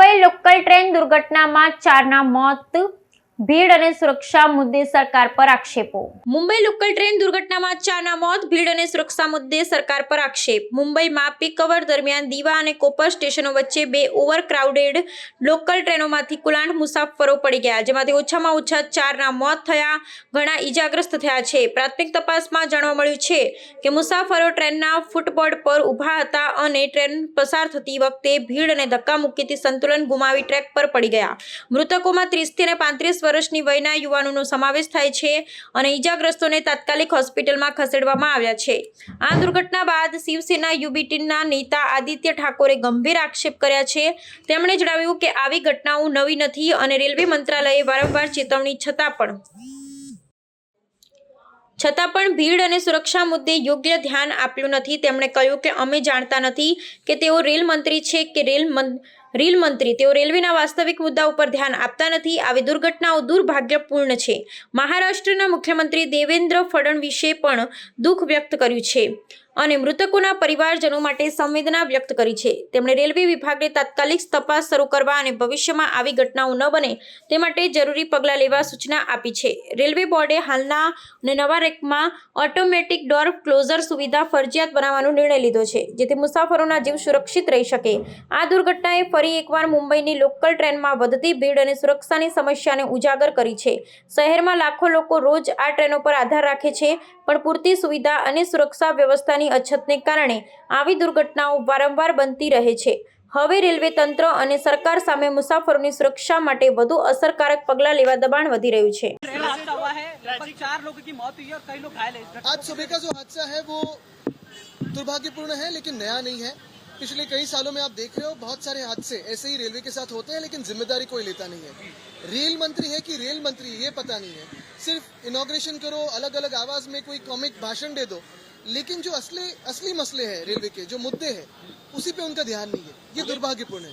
Mumbai local train દુર્ઘટનામાં 4ના મોત, ભીડ અને સુરક્ષા મુદ્દે સરકાર પર આક્ષેપો। મુંબઈ લોકલ ટ્રેન દુર્ઘટનામાં 4ના મોત, ભીડ અને સુરક્ષા મુદ્દે સરકાર પર આક્ષેપ। મુંબઈમાં પીક અવર દરમિયાન દીવા અને કોપર સ્ટેશનો વચ્ચે 2 ઓવરક્રાઉડેડ લોકલ ટ્રેનોમાંથી કુલ 8 મુસાફરો પડી ગયા, જેમાંથી ઓછામાં ઓછા 4ના મોત થયા, ઘણા ઈજાગ્રસ્ત થયા છે। પ્રાથમિક તપાસમાં જાણવા મળ્યું છે કે મુસાફરો ટ્રેનના ફૂટબોર્ડ પર ઊભા હતા અને ટ્રેન પસાર થતી વખતે ભીડ અને ધક્કામુક્કીથી સંતુલન ગુમાવી ટ્રેક પર પડી ગયા। મૃતકોમાં 30 થી 35 વર્ષની વયના યુવાનોનો સમાવેશ થાય છે અને ઈજાગ્રસ્તોને તાત્કાલિક હોસ્પિટલમાં ખસેડવામાં આવ્યા છે। આ દુર્ઘટના બાદ શિવસેના યુબીટીના નેતા આદિત્ય ઠાકોરે ગંભીર આક્ષેપ કર્યા છે। તેમણે જણાવ્યું કે આવી ઘટનાઓ નવી નથી અને રેલવે મંત્રાલયે વારંવાર ચેતવણી છતાં પણ ભીડ અને સુરક્ષા મુદ્દે યોગ્ય ધ્યાન આપ્યું નથી। તેમણે કહ્યું કે અમે જાણતા નથી કે તેઓ રેલ મંત્રી છે કે રેલ મંત્રી, તેઓ રેલવેના વાસ્તવિક મુદ્દા ઉપર ધ્યાન આપતા નથી। આવી દુર્ઘટનાઓ દુર્ભાગ્યપૂર્ણ છે। મહારાષ્ટ્રના મુખ્યમંત્રી દેવેન્દ્ર ફડણવીસે પણ દુઃખ વ્યક્ત કર્યું છે અને મૃતકોના પરિવારજનો માટે સંવેદના વ્યક્ત કરી છે। તેમણે રેલવે વિભાગને તાત્કાલિક તપાસ શરૂ કરવા અને ભવિષ્યમાં આવી ઘટનાઓ ન બને તે માટે જરૂરી પગલાં લેવા સૂચના આપી છે। રેલવે બોર્ડે હાલના અને નવા રેકમાં ઓટોમેટિક ડોર ક્લોઝર સુવિધા ફરજિયાત બનાવવાનો નિર્ણય લીધો છે, જેથી મુસાફરોના જીવ સુરક્ષિત રહી શકે। આ દુર્ઘટનાએ ફરી એકવાર મુંબઈની લોકલ ટ્રેનમાં વધતી ભીડ અને સુરક્ષાની સમસ્યાને ઉજાગર કરી છે। શહેરમાં લાખો લોકો રોજ આ ટ્રેનો પર આધાર રાખે છે, પણ પૂરતી સુવિધા અને સુરક્ષા વ્યવસ્થાની અછતને કારણે આવી દુર્ઘટનાઓ વારંવાર બનતી રહે છે। હવે રેલવે તંત્ર અને સરકાર સામે મુસાફરોની સુરક્ષા માટે વધુ અસરકારક પગલાં લેવા દબાણ વધી રહ્યું છે। आज सुबह का जो हादसा है वो दुर्भाग्यपूर्ण है, लेकिन नया नहीं है। पिछले कई सालों में आप देख रहे हो बहुत सारे हादसे ऐसे ही रेलवे के साथ होते हैं, लेकिन जिम्मेदारी कोई लेता नहीं है। रेल मंत्री है कि रेल मंत्री ये पता नहीं है। सिर्फ इनॉग्रेशन करो, अलग अलग आवाज में कोई कॉमिक भाषण दे दो, लेकिन जो असली मसले हैं रेलवे के, जो मुद्दे हैं, उसी पे उनका ध्यान नहीं है। ये दुर्भाग्यपूर्ण है।